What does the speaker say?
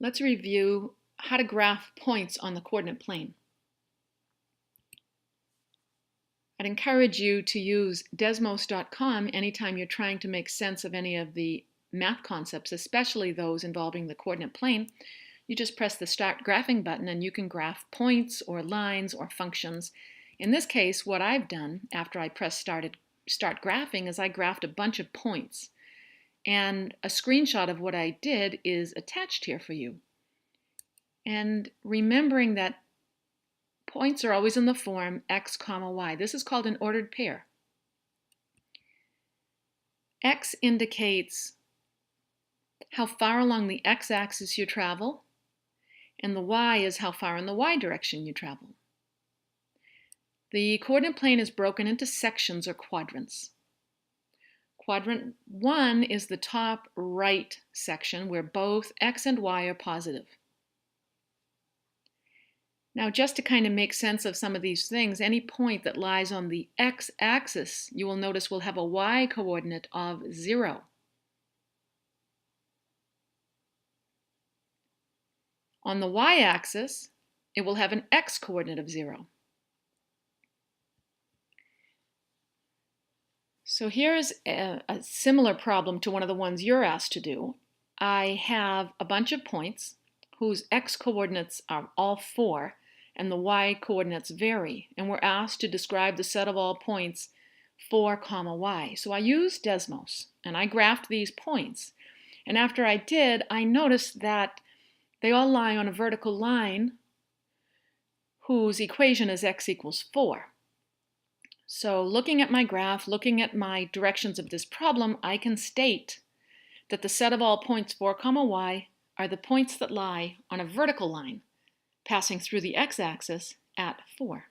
Let's review how to graph points on the coordinate plane. I'd encourage you to use Desmos.com anytime you're trying to make sense of any of the math concepts, especially those involving the coordinate plane. You just press the Start Graphing button and you can graph points or lines or functions. In this case, what I've done after I pressed Start Graphing is I graphed a bunch of points. And a screenshot of what I did is attached here for you. And remembering that points are always in the form x comma y. This is called an ordered pair. X indicates how far along the x-axis you travel, and the y is how far in the y direction you travel. The coordinate plane is broken into sections or quadrants. Quadrant 1 is the top right section where both x and y are positive. Now, just to kind of make sense of some of these things, any point that lies on the x-axis, you will notice will have a y-coordinate of 0. On the y-axis, it will have an x-coordinate of 0. So here's a similar problem to one of the ones you're asked to do. I have a bunch of points whose x-coordinates are all 4, and the y-coordinates vary, and we're asked to describe the set of all points 4, y. So I used Desmos, and I graphed these points. And after I did, I noticed that they all lie on a vertical line whose equation is x equals 4. So looking at my graph, looking at my directions of this problem, I can state that the set of all points 4, y are the points that lie on a vertical line passing through the x-axis at 4.